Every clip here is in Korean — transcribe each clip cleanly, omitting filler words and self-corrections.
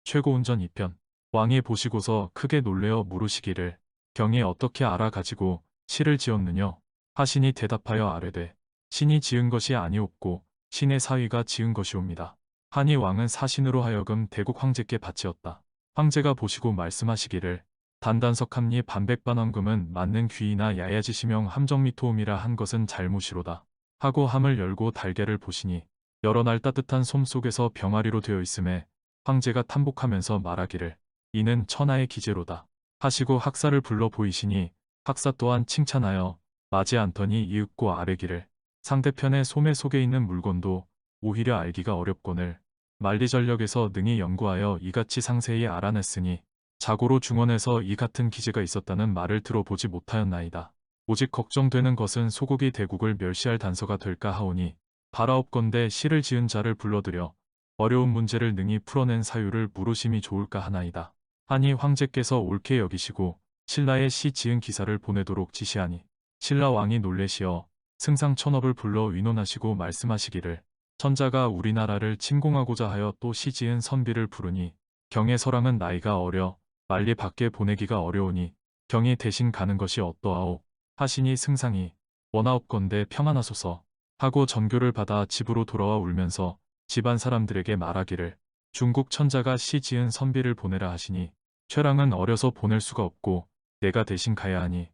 최고운전 2편. 왕이 보시고서 크게 놀래어 물으시기를 경이 어떻게 알아 가지고 시를 지었느냐 하시니 대답하여 아뢰되 신이 지은 것이 아니옵고 신의 사위가 지은 것이옵니다. 하니 왕은 사신으로 하여금 대국 황제께 바치었다. 황제가 보시고 말씀하시기를 단단석합리 반백반원금은 맞는 귀이나 야야지시명 함정미토음이라 한 것은 잘못이로다. 하고 함을 열고 달걀을 보시니 여러 날 따뜻한 솜 속에서 병아리로 되어 있음에 황제가 탐복하면서 말하기를 이는 천하의 기재로다 하시고 학사를 불러 보이시니 학사 또한 칭찬하여 맞이 않더니 이윽고 아뢰기를 상대편의 소매 속에 있는 물건도 오히려 알기가 어렵거늘 만리전력에서 능히 연구하여 이같이 상세히 알아냈으니 자고로 중원에서 이 같은 기재가 있었다는 말을 들어보지 못하였나이다. 오직 걱정되는 것은 소국이 대국을 멸시할 단서가 될까 하오니 바라옵건대 시를 지은 자를 불러들여 어려운 문제를 능히 풀어낸 사유를 물으심이 좋을까 하나이다. 하니 황제께서 옳게 여기시고 신라의 시 지은 기사를 보내도록 지시하니 신라 왕이 놀래시어 승상천업을 불러 위논하시고 말씀하시기를 천자가 우리나라를 침공하고자 하여 또 시 지은 선비를 부르니 경의 서랑은 나이가 어려 말리 밖에 보내기가 어려우니 경이 대신 가는 것이 어떠하오 하시니 승상이 원하옵건대 평안하소서 하고 전교를 받아 집으로 돌아와 울면서 집안 사람들에게 말하기를 중국 천자가 시 지은 선비를 보내라 하시니 최랑은 어려서 보낼 수가 없고 내가 대신 가야 하니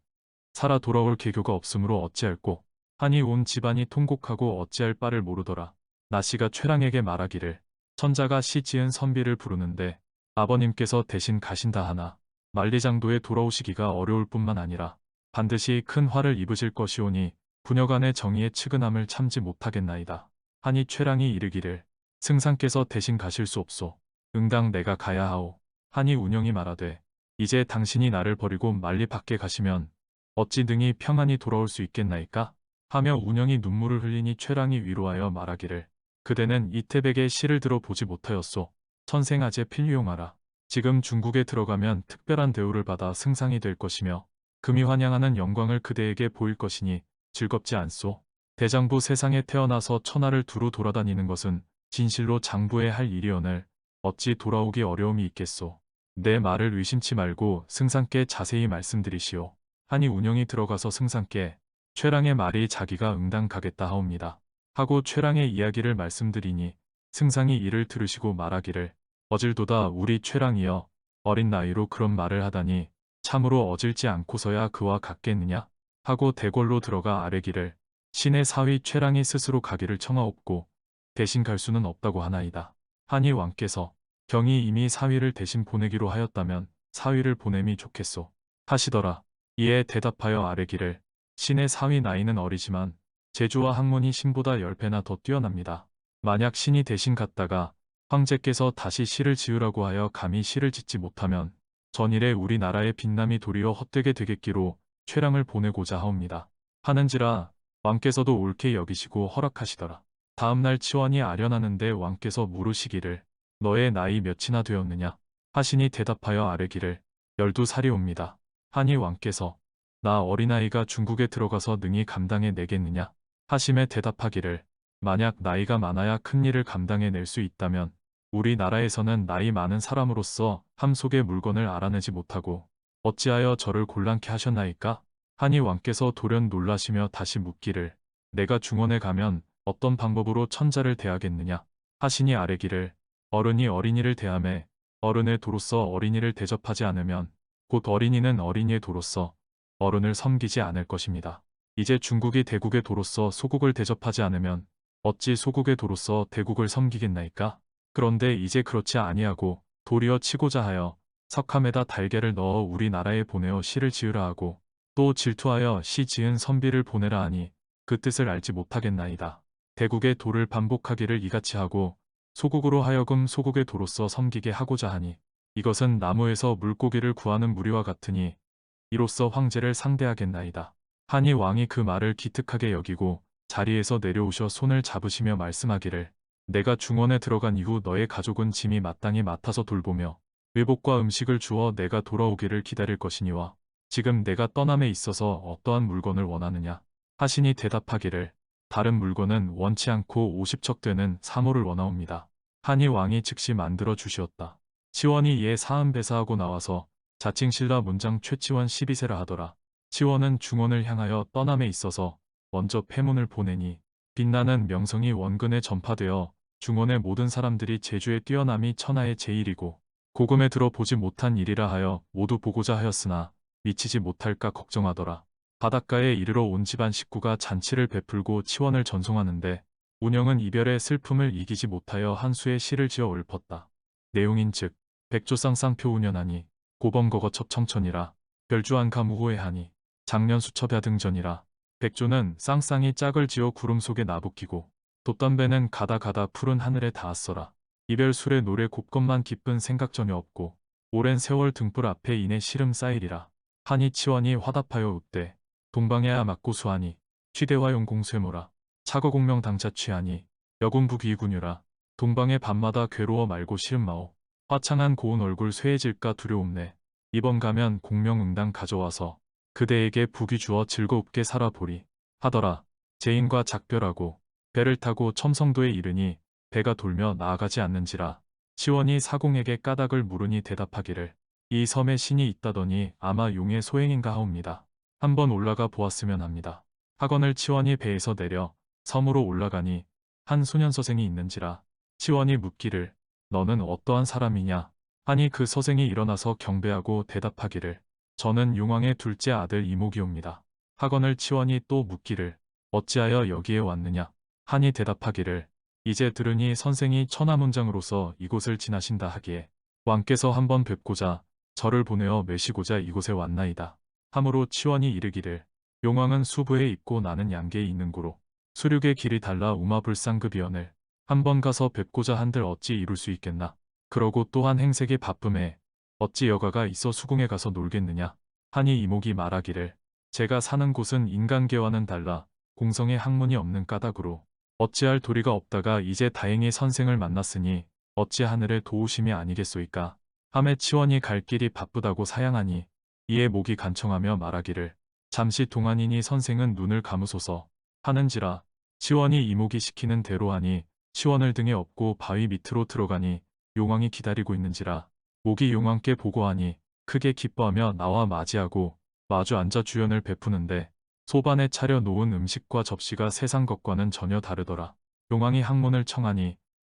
살아 돌아올 계교가 없으므로 어찌할꼬 하니 온 집안이 통곡하고 어찌할 바를 모르더라. 나씨가 최랑에게 말하기를 천자가 시 지은 선비를 부르는데 아버님께서 대신 가신다 하나 만리장도에 돌아오시기가 어려울 뿐만 아니라 반드시 큰 화를 입으실 것이오니 부녀간의 정의의 측은함을 참지 못하겠나이다. 하니 최랑이 이르기를 승상께서 대신 가실 수 없소. 응당 내가 가야 하오. 하니 운영이 말하되 이제 당신이 나를 버리고 만리 밖에 가시면 어찌 능히 평안히 돌아올 수 있겠나이까? 하며 운영이 눈물을 흘리니 최랑이 위로하여 말하기를 그대는 이태백의 시를 들어보지 못하였소. 천생아제 필요용하라. 지금 중국에 들어가면 특별한 대우를 받아 승상이 될 것이며 금이 환영하는 영광을 그대에게 보일 것이니 즐겁지 않소. 대장부 세상에 태어나서 천하를 두루 돌아다니는 것은 진실로 장부에 할 일이오늘 어찌 돌아오기 어려움이 있겠소. 내 말을 의심치 말고 승상께 자세히 말씀드리시오. 하니 운영이 들어가서 승상께 최랑의 말이 자기가 응당 가겠다 하옵니다. 하고 최랑의 이야기를 말씀드리니 승상이 이를 들으시고 말하기를 어질도다 우리 최랑이여 어린 나이로 그런 말을 하다니 참으로 어질지 않고서야 그와 같겠느냐 하고 대궐로 들어가 아뢰기를 신의 사위 최랑이 스스로 가기를 청하옵고 대신 갈 수는 없다고 하나이다. 하니 왕께서 경이 이미 사위를 대신 보내기로 하였다면 사위를 보냄이 좋겠소 하시더라. 이에 대답하여 아뢰기를 신의 사위 나이는 어리지만 재주와 학문이 신보다 10배나 더 뛰어납니다. 만약 신이 대신 갔다가 황제께서 다시 시를 지으라고 하여 감히 시를 짓지 못하면 전일에 우리나라의 빛남이 도리어 헛되게 되겠기로 최랑을 보내고자 하옵니다. 하는지라 왕께서도 옳게 여기시고 허락하시더라. 다음날 치원이 아련하는데 왕께서 물으시기를 너의 나이 몇이나 되었느냐 하시니 대답하여 아뢰기를 12살이옵니다. 하니 왕께서 나 어린아이가 중국에 들어가서 능히 감당해 내겠느냐 하심에 대답하기를 만약 나이가 많아야 큰 일을 감당해 낼 수 있다면 우리나라에서는 나이 많은 사람으로서 함 속의 물건을 알아내지 못하고 어찌하여 저를 곤란케 하셨나이까? 하니 왕께서 돌연 놀라시며 다시 묻기를 내가 중원에 가면 어떤 방법으로 천자를 대하겠느냐 하시니 아뢰기를 어른이 어린이를 대하매 어른의 도로서 어린이를 대접하지 않으면 곧 어린이는 어린이의 도로서 어른을 섬기지 않을 것입니다. 이제 중국이 대국의 도로서 소국을 대접하지 않으면 어찌 소국의 도로서 대국을 섬기겠나이까? 그런데 이제 그렇지 아니하고 도리어 치고자 하여 석함에다 달걀을 넣어 우리나라에 보내어 시를 지으라 하고 또 질투하여 시 지은 선비를 보내라 하니 그 뜻을 알지 못하겠나이다. 대국의 도를 반복하기를 이같이 하고 소국으로 하여금 소국의 도로서 섬기게 하고자 하니 이것은 나무에서 물고기를 구하는 무리와 같으니 이로써 황제를 상대하겠나이다. 하니 왕이 그 말을 기특하게 여기고 자리에서 내려오셔 손을 잡으시며 말씀하기를 내가 중원에 들어간 이후 너의 가족은 짐이 마땅히 맡아서 돌보며 외복과 음식을 주어 내가 돌아오기를 기다릴 것이니와 지금 내가 떠남에 있어서 어떠한 물건을 원하느냐 하시니 대답하기를 다른 물건은 원치 않고 50척 되는 사모를 원하옵니다. 하니 왕이 즉시 만들어 주시었다. 치원이 이에 사은 배사하고 나와서 자칭 신라 문장 최치원 12세라 하더라. 치원은 중원을 향하여 떠남에 있어서 먼저 패문을 보내니 빛나는 명성이 원근에 전파되어 중원의 모든 사람들이 제주의 뛰어남이 천하의 제일이고 고금에 들어보지 못한 일이라 하여 모두 보고자 하였으나 미치지 못할까 걱정하더라. 바닷가에 이르러 온 집안 식구가 잔치를 베풀고 치원을 전송하는데 운영은 이별의 슬픔을 이기지 못하여 한 수의 시를 지어 읊었다. 내용인즉 백조쌍쌍표 운연하니 고범거거 첩청천이라 별주안가 무호해하니 작년 수첩야 등전이라. 백조는 쌍쌍이 짝을 지어 구름 속에 나부끼고 돛담배는 가다 가다 푸른 하늘에 닿았어라. 이별술의 노래 곱것만 기쁜 생각 전혀 없고 오랜 세월 등불 앞에 인해 시름 쌓이리라. 하니 치원이 화답하여 웃되 동방에야 맞고 수하니 취대화용 공쇠모라. 차거공명 당차 취하니 여군부 귀군유라. 동방의 밤마다 괴로워 말고 시름마오. 화창한 고운 얼굴 쇠해질까 두려움네. 이번 가면 공명응당 가져와서 그대에게 부귀 주어 즐겁게 살아보리 하더라. 제인과 작별하고 배를 타고 첨성도에 이르니 배가 돌며 나아가지 않는지라. 치원이 사공에게 까닭을 물으니 대답하기를 이 섬에 신이 있다더니 아마 용의 소행인가 하옵니다. 한번 올라가 보았으면 합니다. 하거늘 치원이 배에서 내려 섬으로 올라가니 한 소년서생이 있는지라. 치원이 묻기를 너는 어떠한 사람이냐 하니 그 서생이 일어나서 경배하고 대답하기를 저는 용왕의 둘째 아들 이목이옵니다. 하거늘 치원이 또 묻기를 어찌하여 여기에 왔느냐 하니 대답하기를 이제 들으니 선생이 천하문장으로서 이곳을 지나신다 하기에 왕께서 한번 뵙고자 저를 보내어 매시고자 이곳에 왔나이다. 함으로 치원이 이르기를 용왕은 수부에 있고 나는 양계에 있는 고로 수륙의 길이 달라 우마불상급이언을 한번 가서 뵙고자 한들 어찌 이룰 수 있겠나. 그러고 또한 행색이 바쁨에 어찌 여가가 있어 수궁에 가서 놀겠느냐 하니 이목이 말하기를 제가 사는 곳은 인간계와는 달라 공성의 학문이 없는 까닭으로 어찌할 도리가 없다가 이제 다행히 선생을 만났으니 어찌 하늘의 도우심이 아니겠소이까. 함에 치원이 갈 길이 바쁘다고 사양하니 이에 목이 간청하며 말하기를 잠시 동안이니 선생은 눈을 감으소서 하는지라. 치원이 이목이 시키는 대로 하니 치원을 등에 업고 바위 밑으로 들어가니 용왕이 기다리고 있는지라. 목이 용왕께 보고하니 크게 기뻐하며 나와 맞이하고 마주 앉아 주연을 베푸는데 소반에 차려 놓은 음식과 접시가 세상 것과는 전혀 다르더라. 용왕이 학문을 청하니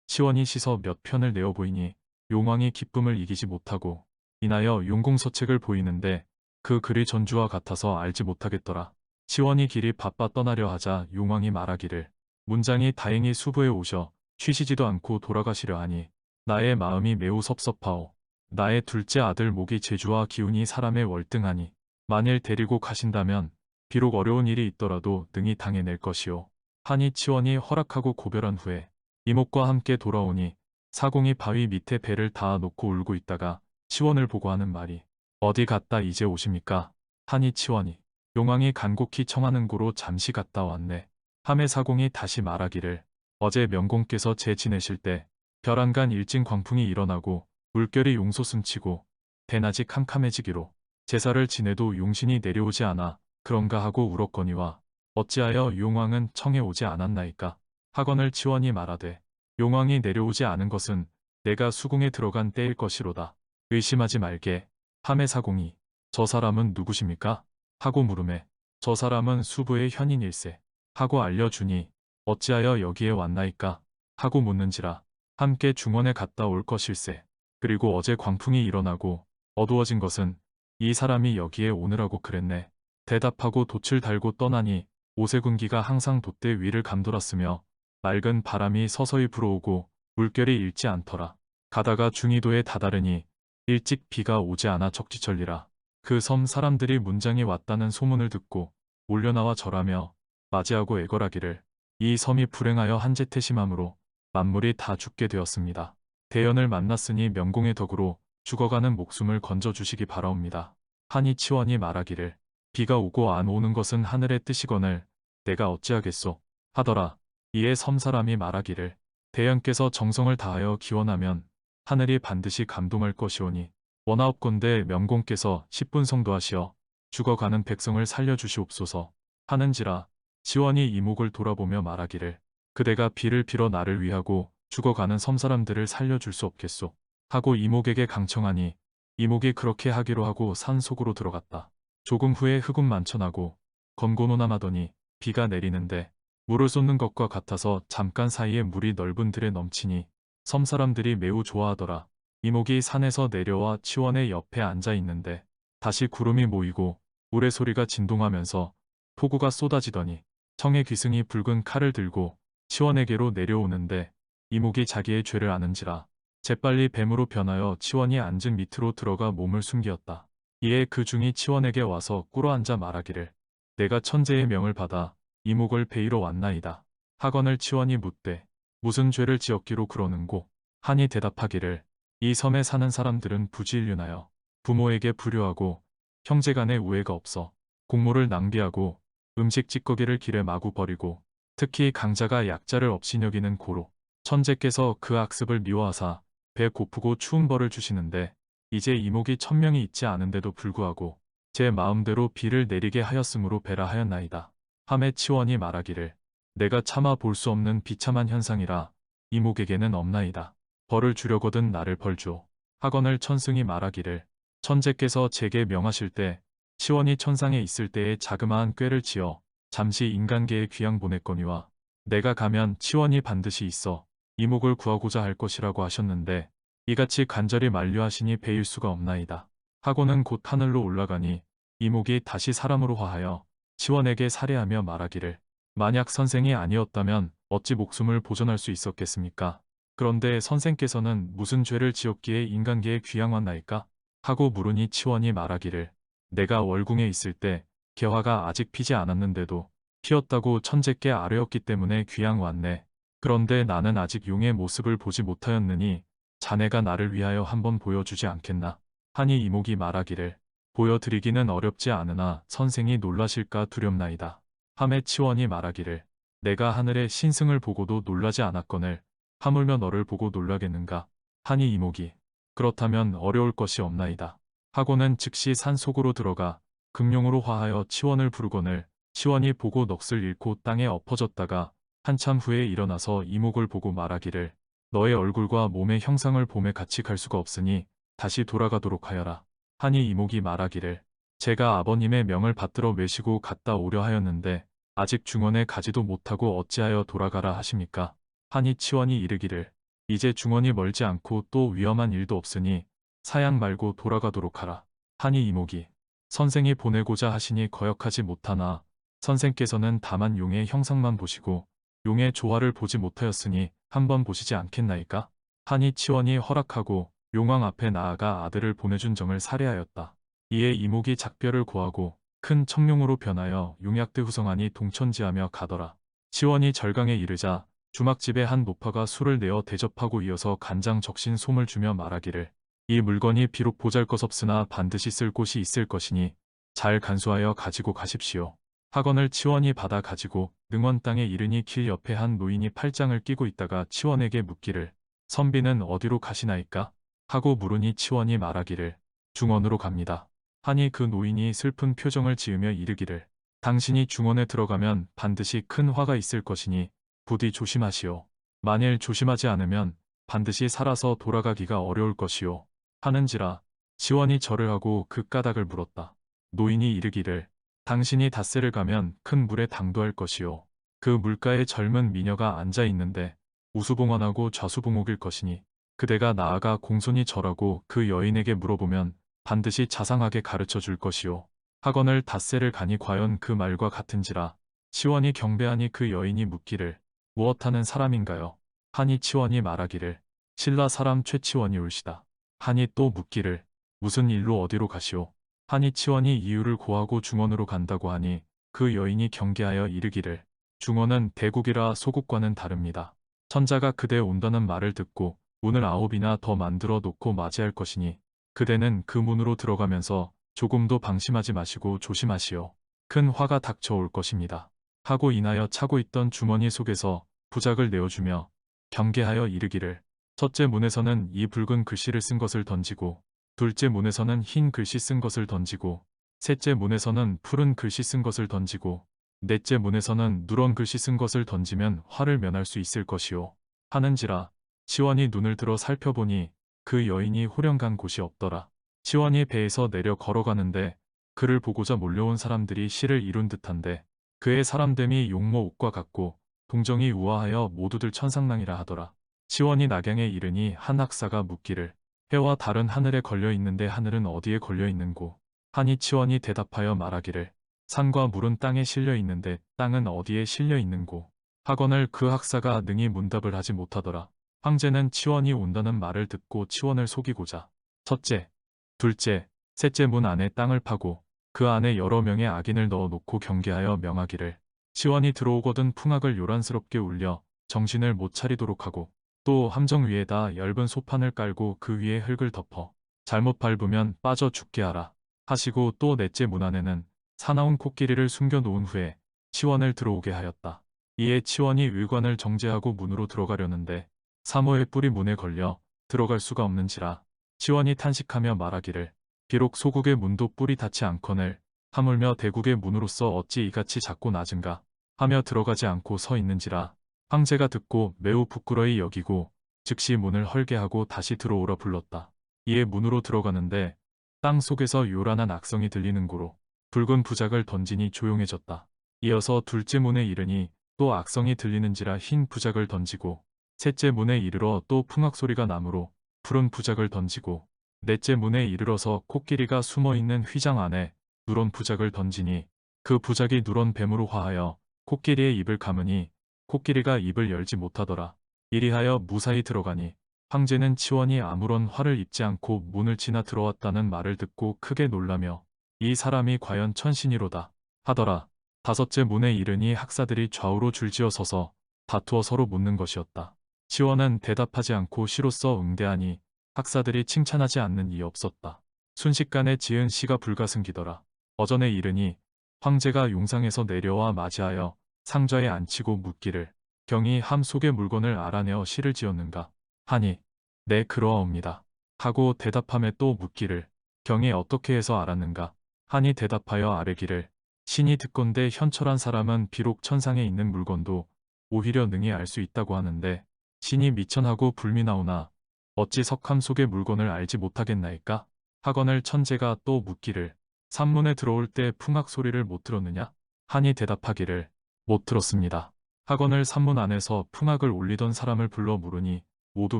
치원이 씻어 몇 편을 내어 보이니 용왕이 기쁨을 이기지 못하고 인하여 용공서책을 보이는데 그 글이 전주와 같아서 알지 못하겠더라. 치원이 길이 바빠 떠나려 하자 용왕이 말하기를 문장이 다행히 수부에 오셔 쉬시지도 않고 돌아가시려 하니 나의 마음이 매우 섭섭하오. 나의 둘째 아들 목이 제주와 기운이 사람에 월등하니 만일 데리고 가신다면 비록 어려운 일이 있더라도 능히 당해낼 것이오. 하니 치원이 허락하고 고별한 후에 이목과 함께 돌아오니 사공이 바위 밑에 배를 닿아 놓고 울고 있다가 치원을 보고 하는 말이 어디 갔다 이제 오십니까? 하니 치원이 용왕이 간곡히 청하는 고로 잠시 갔다 왔네. 함에 사공이 다시 말하기를 어제 명공께서 제 지내실 때 별안간 일진 광풍이 일어나고 물결이 용소 숨치고 대낮이 캄캄해지기로 제사를 지내도 용신이 내려오지 않아 그런가 하고 울었거니와 어찌하여 용왕은 청해 오지 않았나이까. 하거늘 치원이 말하되 용왕이 내려오지 않은 것은 내가 수궁에 들어간 때일 것이로다. 의심하지 말게. 함에 사공이 저 사람은 누구십니까? 하고 물음에 저 사람은 수부의 현인일세 하고 알려주니 어찌하여 여기에 왔나이까 하고 묻는지라. 함께 중원에 갔다 올 것일세. 그리고 어제 광풍이 일어나고 어두워진 것은 이 사람이 여기에 오느라고 그랬네. 대답하고 돛을 달고 떠나니 오세군기가 항상 돛대 위를 감돌았으며 맑은 바람이 서서히 불어오고 물결이 일지 않더라. 가다가 중이도에 다다르니 일찍 비가 오지 않아 적지철리라. 그 섬 사람들이 문장이 왔다는 소문을 듣고 몰려나와 절하며 맞이하고 애걸하기를 이 섬이 불행하여 한재태심함으로 만물이 다 죽게 되었습니다. 대연을 만났으니 명공의 덕으로 죽어가는 목숨을 건져주시기 바라옵니다. 하니 치원이 말하기를 비가 오고 안 오는 것은 하늘의 뜻이거늘 내가 어찌하겠소 하더라. 이에 섬사람이 말하기를 대연께서 정성을 다하여 기원하면 하늘이 반드시 감동할 것이오니 원하옵건대 명공께서 10분 성도하시어 죽어가는 백성을 살려주시옵소서 하는지라. 치원이 이목을 돌아보며 말하기를 그대가 비를 빌어 나를 위하고 죽어가는 섬사람들을 살려줄 수 없겠소. 하고 이목에게 강청하니 이목이 그렇게 하기로 하고 산 속으로 들어갔다. 조금 후에 흙은 만천하고 건고노남하더니 비가 내리는데 물을 쏟는 것과 같아서 잠깐 사이에 물이 넓은 들에 넘치니 섬 사람들이 매우 좋아하더라. 이목이 산에서 내려와 치원의 옆에 앉아 있는데 다시 구름이 모이고 우레 소리가 진동하면서 폭우가 쏟아지더니 청의 귀승이 붉은 칼을 들고 치원에게로 내려오는데 이목이 자기의 죄를 아는지라 재빨리 뱀으로 변하여 치원이 앉은 밑으로 들어가 몸을 숨기었다. 이에 그 중이 치원에게 와서 꿇어앉아 말하기를 내가 천재의 명을 받아 이목을 베이러 왔나이다. 하거늘 치원이 묻되 무슨 죄를 지었기로 그러는고 하니 대답하기를 이 섬에 사는 사람들은 부지일륜하여 부모에게 불효하고 형제간에 우애가 없어 곡물을 낭비하고 음식 찌꺼기를 길에 마구 버리고 특히 강자가 약자를 업신여기는 고로 천재께서 그 악습을 미워하사 배 고프고 추운 벌을 주시는데 이제 이목이 1000명이 있지 않은데도 불구하고 제 마음대로 비를 내리게 하였으므로 배라 하였나이다. 함에 치원이 말하기를 내가 참아 볼 수 없는 비참한 현상이라 이목에게는 없나이다. 벌을 주려거든 나를 벌주오. 하거늘 천승이 말하기를 천재께서 제게 명하실 때 치원이 천상에 있을 때에 자그마한 꾀를 지어 잠시 인간계에 귀양 보냈거니와 내가 가면 치원이 반드시 있어 이목을 구하고자 할 것이라고 하셨는데 이같이 간절히 만류하시니 베일 수가 없나이다. 하고는 곧 하늘로 올라가니 이목이 다시 사람으로 화하여 치원에게 살해하며 말하기를 만약 선생이 아니었다면 어찌 목숨을 보존할 수 있었겠습니까? 그런데 선생께서는 무슨 죄를 지었기에 인간계에 귀양 왔나이까? 하고 물으니 치원이 말하기를 내가 월궁에 있을 때 개화가 아직 피지 않았는데도 피었다고 천재께 아뢰었기 때문에 귀양 왔네. 그런데 나는 아직 용의 모습을 보지 못하였느니 자네가 나를 위하여 한번 보여주지 않겠나? 하니 이목이 말하기를 보여드리기는 어렵지 않으나 선생이 놀라실까 두렵나이다. 함에 치원이 말하기를 내가 하늘의 신승을 보고도 놀라지 않았거늘 하물며 너를 보고 놀라겠는가? 하니 이목이 그렇다면 어려울 것이 없나이다. 하고는 즉시 산 속으로 들어가 금룡으로 화하여 치원을 부르거늘 치원이 보고 넋을 잃고 땅에 엎어졌다가 한참 후에 일어나서 이목을 보고 말하기를 너의 얼굴과 몸의 형상을 봄에 같이 갈 수가 없으니 다시 돌아가도록 하여라. 하니 이목이 말하기를 제가 아버님의 명을 받들어 외시고 갔다 오려 하였는데 아직 중원에 가지도 못하고 어찌하여 돌아가라 하십니까? 하니 치원이 이르기를 이제 중원이 멀지 않고 또 위험한 일도 없으니 사양 말고 돌아가도록 하라. 하니 이목이 선생이 보내고자 하시니 거역하지 못하나 선생께서는 다만 용의 형상만 보시고 용의 조화를 보지 못하였으니 한번 보시지 않겠나이까? 하니 치원이 허락하고 용왕 앞에 나아가 아들을 보내준 정을 살해하였다. 이에 이목이 작별을 고하고 큰 청룡으로 변하여 용약대 후성하니 동천지하며 가더라. 치원이 절강에 이르자 주막집에 한 노파가 술을 내어 대접하고 이어서 간장 적신 솜을 주며 말하기를 이 물건이 비록 보잘것없으나 반드시 쓸 곳이 있을 것이니 잘 간수하여 가지고 가십시오. 하건을 치원이 받아 가지고 능원 땅에 이르니 길 옆에 한 노인이 팔짱을 끼고 있다가 치원에게 묻기를 선비는 어디로 가시나이까? 하고 물으니 치원이 말하기를 중원으로 갑니다. 하니 그 노인이 슬픈 표정을 지으며 이르기를 당신이 중원에 들어가면 반드시 큰 화가 있을 것이니 부디 조심하시오. 만일 조심하지 않으면 반드시 살아서 돌아가기가 어려울 것이오. 하는지라 치원이 절을 하고 그 까닭을 물었다. 노인이 이르기를 당신이 닷새를 가면 큰 물에 당도할 것이오. 그 물가에 젊은 미녀가 앉아 있는데 우수봉헌하고 좌수봉옥일 것이니 그대가 나아가 공손히 절하고 그 여인에게 물어보면 반드시 자상하게 가르쳐 줄 것이오. 하거늘 닷새를 가니 과연 그 말과 같은지라 치원이 경배하니 그 여인이 묻기를 무엇하는 사람인가요? 하니 치원이 말하기를 신라 사람 최치원이 올시다. 하니 또 묻기를 무슨 일로 어디로 가시오? 하니 치원이 이유를 고하고 중원으로 간다고 하니 그 여인이 경계하여 이르기를 중원은 대국이라 소국과는 다릅니다. 천자가 그대 온다는 말을 듣고 문을 9이나 더 만들어 놓고 맞이할 것이니 그대는 그 문으로 들어가면서 조금도 방심하지 마시고 조심하시오. 큰 화가 닥쳐올 것입니다. 하고 인하여 차고 있던 주머니 속에서 부작을 내어주며 경계하여 이르기를 첫째 문에서는 이 붉은 글씨를 쓴 것을 던지고 둘째 문에서는 흰 글씨 쓴 것을 던지고 셋째 문에서는 푸른 글씨 쓴 것을 던지고 넷째 문에서는 누런 글씨 쓴 것을 던지면 화를 면할 수 있을 것이오. 하는지라 치원이 눈을 들어 살펴보니 그 여인이 호령간 곳이 없더라. 치원이 배에서 내려 걸어가는데 그를 보고자 몰려온 사람들이 시를 이룬 듯한데 그의 사람됨이 용모 옷과 같고 동정이 우아하여 모두들 천상랑이라 하더라. 치원이 낙양에 이르니 한 학사가 묻기를 해와 달은 하늘에 걸려 있는데 하늘은 어디에 걸려 있는고 하니 치원이 대답하여 말하기를 산과 물은 땅에 실려 있는데 땅은 어디에 실려 있는고 하거늘 그 학사가 능히 문답을 하지 못하더라. 황제는 치원이 온다는 말을 듣고 치원을 속이고자 첫째, 둘째, 셋째 문 안에 땅을 파고 그 안에 여러 명의 악인을 넣어 놓고 경계하여 명하기를 치원이 들어오거든 풍악을 요란스럽게 울려 정신을 못 차리도록 하고 또 함정 위에다 엷은 소판을 깔고 그 위에 흙을 덮어 잘못 밟으면 빠져 죽게 하라 하시고 또 넷째 문 안에는 사나운 코끼리를 숨겨 놓은 후에 치원을 들어오게 하였다. 이에 치원이 의관을 정제하고 문으로 들어가려는데 사모의 뿔이 문에 걸려 들어갈 수가 없는지라 치원이 탄식하며 말하기를 비록 소국의 문도 뿔이 닿지 않거늘 하물며 대국의 문으로서 어찌 이같이 작고 낮은가 하며 들어가지 않고 서 있는지라 황제가 듣고 매우 부끄러이 여기고 즉시 문을 헐게 하고 다시 들어오라 불렀다. 이에 문으로 들어가는데 땅 속에서 요란한 악성이 들리는 고로 붉은 부작을 던지니 조용해졌다. 이어서 둘째 문에 이르니 또 악성이 들리는지라 흰 부작을 던지고 셋째 문에 이르러 또 풍악 소리가 나므로 푸른 부작을 던지고 넷째 문에 이르러서 코끼리가 숨어있는 휘장 안에 누런 부작을 던지니 그 부작이 누런 뱀으로 화하여 코끼리의 입을 감으니 코끼리가 입을 열지 못하더라. 이리하여 무사히 들어가니 황제는 치원이 아무런 화를 입지 않고 문을 지나 들어왔다는 말을 듣고 크게 놀라며 이 사람이 과연 천신이로다 하더라. 다섯째 문에 이르니 학사들이 좌우로 줄지어 서서 다투어 서로 묻는 것이었다. 치원은 대답하지 않고 시로써 응대하니 학사들이 칭찬하지 않는 이 없었다. 순식간에 지은 시가 불가승기더라. 어전에 이르니 황제가 용상에서 내려와 맞이하여 상좌에 앉히고 묻기를 경이 함 속의 물건을 알아내어 시를 지었는가 하니 네 그러하옵니다 하고 대답함에 또 묻기를 경이 어떻게 해서 알았는가 하니 대답하여 아뢰기를 신이 듣건대 현철한 사람은 비록 천상에 있는 물건도 오히려 능히 알 수 있다고 하는데 신이 미천하고 불미나오나 어찌 석함 속의 물건을 알지 못하겠나이까 하거늘 천재가 또 묻기를 산문에 들어올 때 풍악 소리를 못 들었느냐 하니 대답하기를 못 들었습니다 하거늘 산문 안에서 풍악을 올리던 사람을 불러 물으니 모두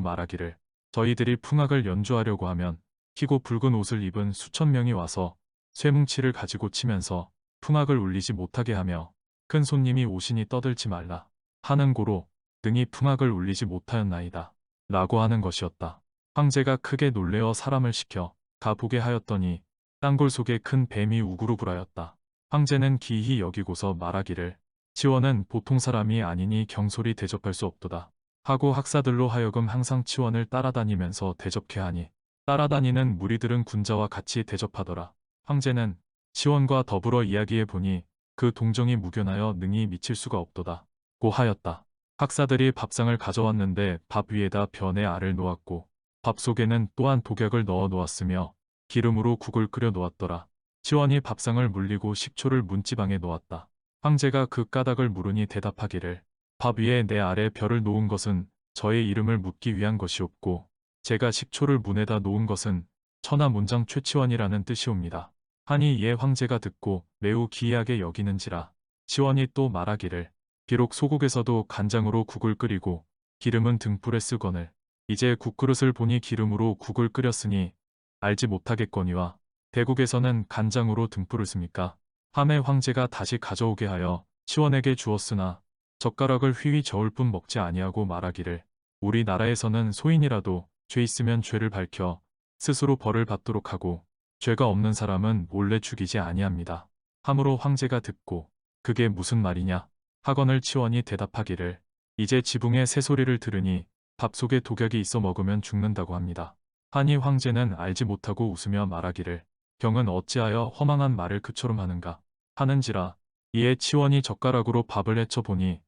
말하기를 저희들이 풍악을 연주하려고 하면 희고 붉은 옷을 입은 수천 명이 와서 쇠뭉치를 가지고 치면서 풍악을 울리지 못하게 하며 큰 손님이 오시니 떠들지 말라 하는 고로 능히 풍악을 울리지 못하였나이다 라고 하는 것이었다. 황제가 크게 놀래어 사람을 시켜 가보게 하였더니 땅굴 속에 큰 뱀이 우구르부라였다. 황제는 기이히 여기고서 말하기를 치원은 보통 사람이 아니니 경솔히 대접할 수 없도다 하고 학사들로 하여금 항상 치원을 따라다니면서 대접케 하니 따라다니는 무리들은 군자와 같이 대접하더라. 황제는 치원과 더불어 이야기해 보니 그 동정이 무견하여 능히 미칠 수가 없도다 고 하였다. 학사들이 밥상을 가져왔는데 밥 위에다 변에 알을 놓았고 밥 속에는 또한 독약을 넣어 놓았으며 기름으로 국을 끓여 놓았더라. 치원이 밥상을 물리고 식초를 문지방에 놓았다. 황제가 그 까닭을 물으니 대답하기를 밥 위에 내 알에 별을 놓은 것은 저의 이름을 묻기 위한 것이옵고 제가 식초를 문에다 놓은 것은 천하문장 최치원이라는 뜻이옵니다. 하니 이에 황제가 듣고 매우 기이하게 여기는지라 치원이 또 말하기를 비록 소국에서도 간장으로 국을 끓이고 기름은 등불에 쓰거늘 이제 국그릇을 보니 기름으로 국을 끓였으니 알지 못하겠거니와 대국에서는 간장으로 등불을 씁니까? 함에 황제가 다시 가져오게 하여 치원에게 주었으나 젓가락을 휘휘 저을 뿐 먹지 아니하고 말하기를 우리나라에서는 소인이라도 죄 있으면 죄를 밝혀 스스로 벌을 받도록 하고 죄가 없는 사람은 몰래 죽이지 아니합니다. 함으로 황제가 듣고 그게 무슨 말이냐 하거늘 치원이 대답하기를 이제 지붕의 새소리를 들으니 밥 속에 독약이 있어 먹으면 죽는다고 합니다. 하니 황제는 알지 못하고 웃으며 말하기를 경은 어찌하여 허망한 말을 그처럼 하는가 하는지라 이에 치원이 젓가락으로 밥을 헤쳐보니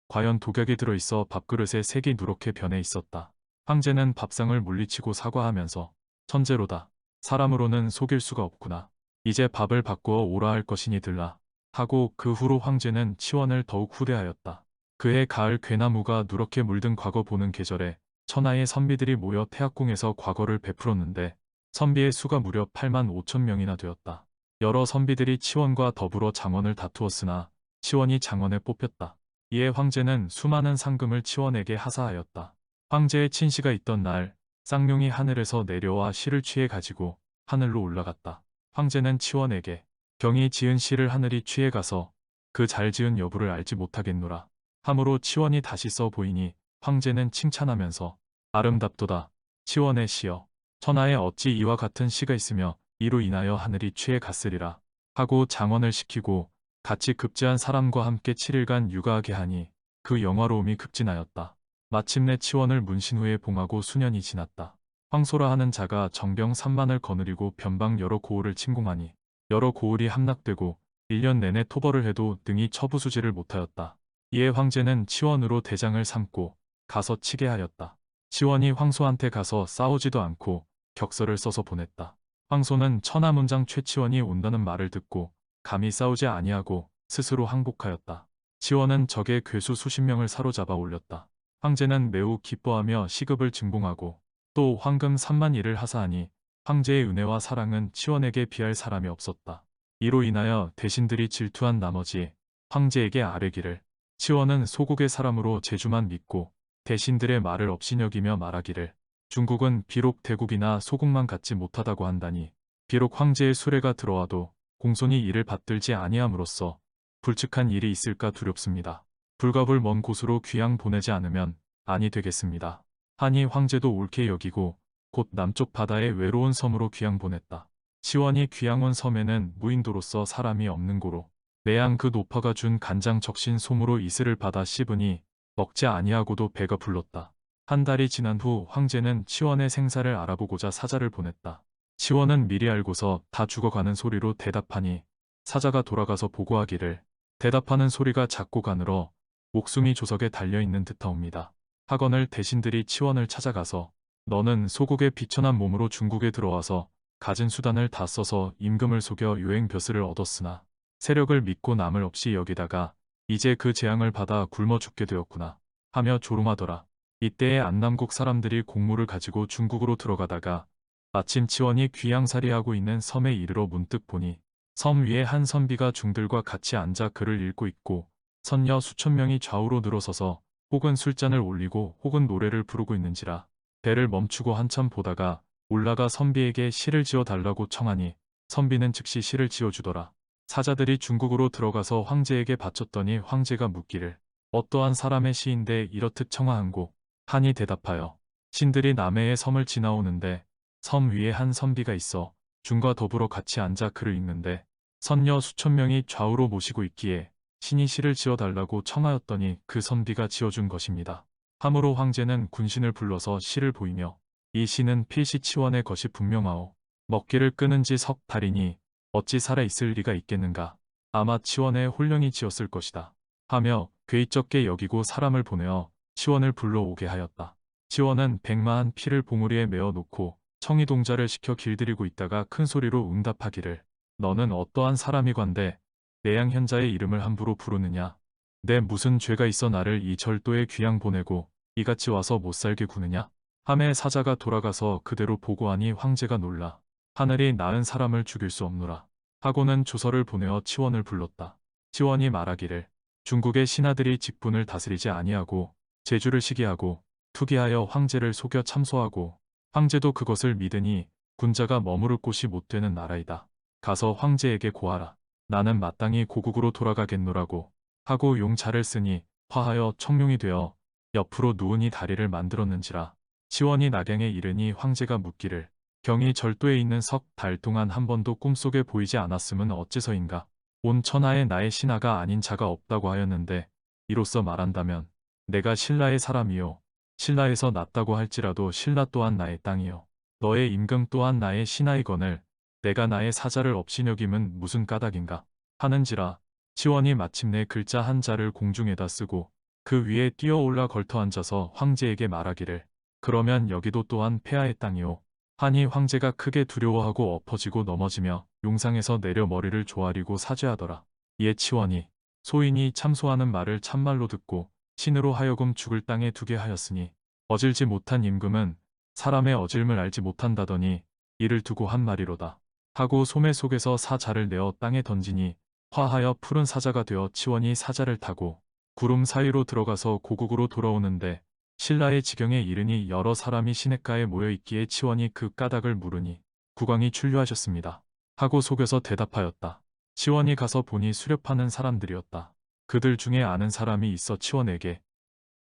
과연 독약이 들어있어 밥그릇에 색이 누렇게 변해 있었다. 황제는 밥상을 물리치고 사과하면서 천재로다. 사람으로는 속일 수가 없구나. 이제 밥을 바꾸어 오라 할 것이니 들라. 하고 그 후로 황제는 치원을 더욱 후대하였다. 그해 가을 괴나무가 누렇게 물든 과거 보는 계절에 천하의 선비들이 모여 태학궁에서 과거를 베풀었는데 선비의 수가 무려 8만 5천 명이나 되었다. 여러 선비들이 치원과 더불어 장원을 다투었으나 치원이 장원에 뽑혔다. 이에 황제는 수많은 상금을 치원에게 하사하였다. 황제의 친시가 있던 날 쌍룡이 하늘에서 내려와 시를 취해 가지고 하늘로 올라갔다. 황제는 치원에게 경이 지은 시를 하늘이 취해 가서 그 잘 지은 여부를 알지 못하겠노라 하므로 치원이 다시 써 보이니 황제는 칭찬하면서 아름답도다. 치원의 시여. 천하에 어찌 이와 같은 시가 있으며 이로 인하여 하늘이 취해 갔으리라 하고 장원을 시키고 같이 급제한 사람과 함께 7일간 육아하게 하니 그 영화로움이 급진하였다. 마침내 치원을 문신 후에 봉하고 수년이 지났다. 황소라 하는 자가 정병 3만을 거느리고 변방 여러 고을을 침공하니 여러 고을이 함락되고 1년 내내 토벌을 해도 등이 처부수지를 못하였다. 이에 황제는 치원으로 대장을 삼고 가서 치게 하였다. 치원이 황소한테 가서 싸우지도 않고 격서를 써서 보냈다. 황소는 천하문장 최치원이 온다는 말을 듣고 감히 싸우지 아니하고 스스로 항복하였다. 치원은 적의 괴수 수십 명을 사로잡아 올렸다. 황제는 매우 기뻐하며 시급을 증봉하고 또 황금 3만 일을 하사하니 황제의 은혜와 사랑은 치원에게 비할 사람이 없었다. 이로 인하여 대신들이 질투한 나머지 황제에게 아뢰기를 치원은 소국의 사람으로 제주만 믿고 대신들의 말을 업신여기며 말하기를 중국은 비록 대국이나 소국만 갖지 못하다고 한다니 비록 황제의 수레가 들어와도 공손히 이를 받들지 아니함으로써 불측한 일이 있을까 두렵습니다. 불가불 먼 곳으로 귀양 보내지 않으면 아니 되겠습니다. 하니 황제도 옳게 여기고 곧 남쪽 바다의 외로운 섬으로 귀양 보냈다. 치원이 귀양 온 섬에는 무인도로서 사람이 없는 고로 매양 그 노파가 준 간장 적신 솜으로 이슬을 받아 씹으니 먹지 아니하고도 배가 불렀다. 한 달이 지난 후 황제는 치원의 생사를 알아보고자 사자를 보냈다. 치원은 미리 알고서 다 죽어가는 소리로 대답하니 사자가 돌아가서 보고하기를 대답하는 소리가 작고 가늘어 목숨이 조석에 달려있는 듯하옵니다. 하거늘 대신들이 치원을 찾아가서 너는 소국의 비천한 몸으로 중국에 들어와서 가진 수단을 다 써서 임금을 속여 유행벼슬을 얻었으나 세력을 믿고 남을 없이 여기다가 이제 그 재앙을 받아 굶어 죽게 되었구나 하며 조롱하더라. 이때에 안남국 사람들이 공무를 가지고 중국으로 들어가다가 마침 치원이 귀양살이하고 있는 섬에 이르러 문득 보니 섬 위에 한 선비가 중들과 같이 앉아 글을 읽고 있고 선녀 수천 명이 좌우로 늘어서서 혹은 술잔을 올리고 혹은 노래를 부르고 있는지라 배를 멈추고 한참 보다가 올라가 선비에게 시를 지어 달라고 청하니 선비는 즉시 시를 지어주더라. 사자들이 중국으로 들어가서 황제에게 바쳤더니 황제가 묻기를 어떠한 사람의 시인데 이렇듯 청하한고 하니 대답하여 신들이 남해의 섬을 지나오는데 섬 위에 한 선비가 있어 중과 더불어 같이 앉아 글을 읽는데 선녀 수천 명이 좌우로 모시고 있기에 신이 시를 지어달라고 청하였더니 그 선비가 지어준 것입니다. 하므로 황제는 군신을 불러서 시를 보이며 이 시는 필시 치원의 것이 분명하오. 먹기를 끊은 지 석 달이니 어찌 살아있을 리가 있겠는가. 아마 치원의 홀령이 지었을 것이다. 하며 괴이쩍게 여기고 사람을 보내어 치원을 불러오게 하였다. 치원은 백마한 피를 봉우리에 메어 놓고 청이동자를 시켜 길들이고 있다가 큰 소리로 응답하기를 너는 어떠한 사람이관데 내양 현자의 이름을 함부로 부르느냐. 내 무슨 죄가 있어 나를 이 절도에 귀양 보내고 이같이 와서 못살게 구느냐. 함에 사자가 돌아가서 그대로 보고하니 황제가 놀라 하늘이 낳은 사람을 죽일 수 없노라 하고는 조서를 보내어 치원을 불렀다. 치원이 말하기를 중국의 신하들이 직분을 다스리지 아니하고 제주를 시기하고 투기하여 황제를 속여 참소하고 황제도 그것을 믿으니 군자가 머무를 곳이 못 되는 나라이다. 가서 황제에게 고하라. 나는 마땅히 고국으로 돌아가겠노라고 하고 용차를 쓰니 화하여 청룡이 되어 옆으로 누우니 다리를 만들었는지라. 치원이 낙양에 이르니 황제가 묻기를 경이 절도에 있는 석 달 동안 한 번도 꿈속에 보이지 않았음은 어째서인가. 온 천하에 나의 신하가 아닌 자가 없다고 하였는데 이로써 말한다면 내가 신라의 사람이요 신라에서 났다고 할지라도 신라 또한 나의 땅이요 너의 임금 또한 나의 신하이거늘 내가 나의 사자를 업신여김은 무슨 까닭인가 하는지라. 치원이 마침내 글자 한 자를 공중에다 쓰고 그 위에 뛰어올라 걸터 앉아서 황제에게 말하기를 그러면 여기도 또한 폐하의 땅이오 하니 황제가 크게 두려워하고 엎어지고 넘어지며 용상에서 내려 머리를 조아리고 사죄하더라. 이에 치원이 소인이 참소하는 말을 참말로 듣고 신으로 하여금 죽을 땅에 두게 하였으니 어질지 못한 임금은 사람의 어질을 알지 못한다더니 이를 두고 한 말이로다. 하고 소매 속에서 사자를 내어 땅에 던지니 화하여 푸른 사자가 되어 치원이 사자를 타고 구름 사이로 들어가서 고국으로 돌아오는데 신라의 지경에 이르니 여러 사람이 시냇가에 모여 있기에 치원이 그 까닭을 물으니 국왕이 출류하셨습니다. 하고 속여서 대답하였다. 치원이 가서 보니 수렵하는 사람들이었다. 그들 중에 아는 사람이 있어 치원에게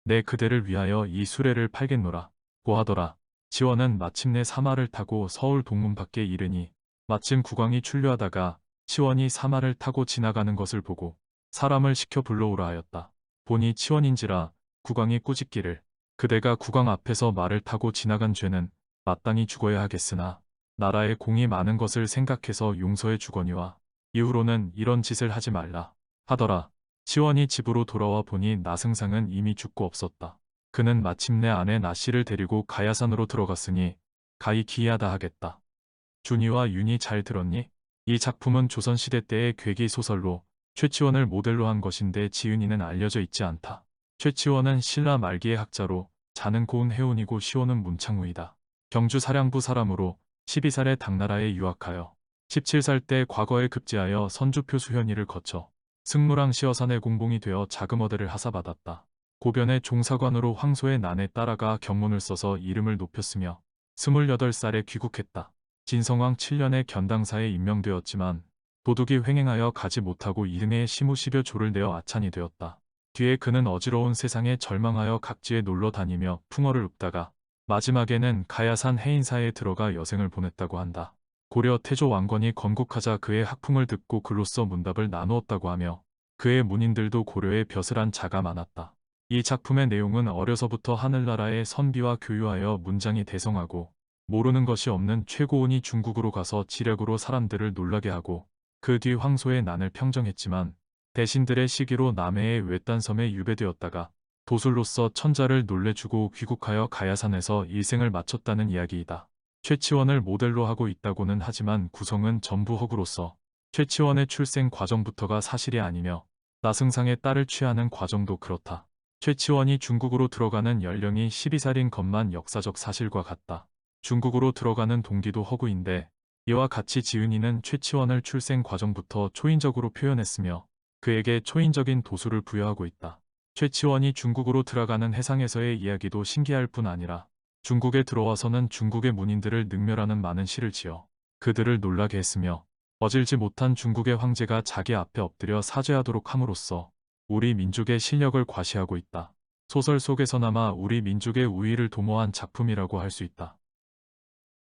내 그대를 위하여 이 수레를 팔겠노라 고 하더라. 치원은 마침내 사마를 타고 서울 동문 밖에 이르니 마침 국왕이 출류하다가 치원이 사마를 타고 지나가는 것을 보고 사람을 시켜 불러오라 하였다. 보니 치원인지라 국왕이 꾸짖기를 그대가 국왕 앞에서 말을 타고 지나간 죄는 마땅히 죽어야 하겠으나 나라에 공이 많은 것을 생각해서 용서해 주거니와 이후로는 이런 짓을 하지 말라 하더라. 치원이 집으로 돌아와 보니 나승상은 이미 죽고 없었다. 그는 마침내 아내 나씨를 데리고 가야산으로 들어갔으니 가히 기이하다 하겠다. 준이와 윤이 잘 들었니? 이 작품은 조선시대 때의 괴기 소설로 최치원을 모델로 한 것인데 지은이는 알려져 있지 않다. 최치원은 신라 말기의 학자로 자는 고운 해운이고 시호는 문창우이다. 경주 사량부 사람으로 12살에 당나라에 유학하여 17살 때 과거에 급제하여 선주표 수현이를 거쳐 승무랑 시어산의 공봉이 되어 자금어대를 하사받았다. 고변의 종사관으로 황소의 난에 따라가 경문을 써서 이름을 높였으며 28살에 귀국했다. 진성왕 7년에 견당사에 임명되었지만 도둑이 횡행하여 가지 못하고 이듬해 시무십여 조를 내어 아찬이 되었다. 뒤에 그는 어지러운 세상에 절망하여 각지에 놀러 다니며 풍어를 읊다가 마지막에는 가야산 해인사에 들어가 여생을 보냈다고 한다. 고려 태조 왕건이 건국하자 그의 학풍을 듣고 글로써 문답을 나누었다고 하며 그의 문인들도 고려에 벼슬한 자가 많았다. 이 작품의 내용은 어려서부터 하늘나라의 선비와 교유하여 문장이 대성하고 모르는 것이 없는 최고온이 중국으로 가서 지략으로 사람들을 놀라게 하고 그 뒤 황소의 난을 평정했지만 대신들의 시기로 남해의 외딴섬에 유배되었다가 도술로서 천자를 놀래주고 귀국하여 가야산에서 일생을 마쳤다는 이야기이다. 최치원을 모델로 하고 있다고는 하지만 구성은 전부 허구로서 최치원의 출생 과정부터가 사실이 아니며 나승상의 딸을 취하는 과정도 그렇다. 최치원이 중국으로 들어가는 연령이 12살인 것만 역사적 사실과 같다. 중국으로 들어가는 동기도 허구인데 이와 같이 지은이는 최치원을 출생 과정부터 초인적으로 표현했으며 그에게 초인적인 도수를 부여하고 있다. 최치원이 중국으로 들어가는 해상에서의 이야기도 신기할 뿐 아니라 중국에 들어와서는 중국의 문인들을 능멸하는 많은 시를 지어 그들을 놀라게 했으며 어질지 못한 중국의 황제가 자기 앞에 엎드려 사죄하도록 함으로써 우리 민족의 실력을 과시하고 있다. 소설 속에서나마 우리 민족의 우위를 도모한 작품이라고 할 수 있다.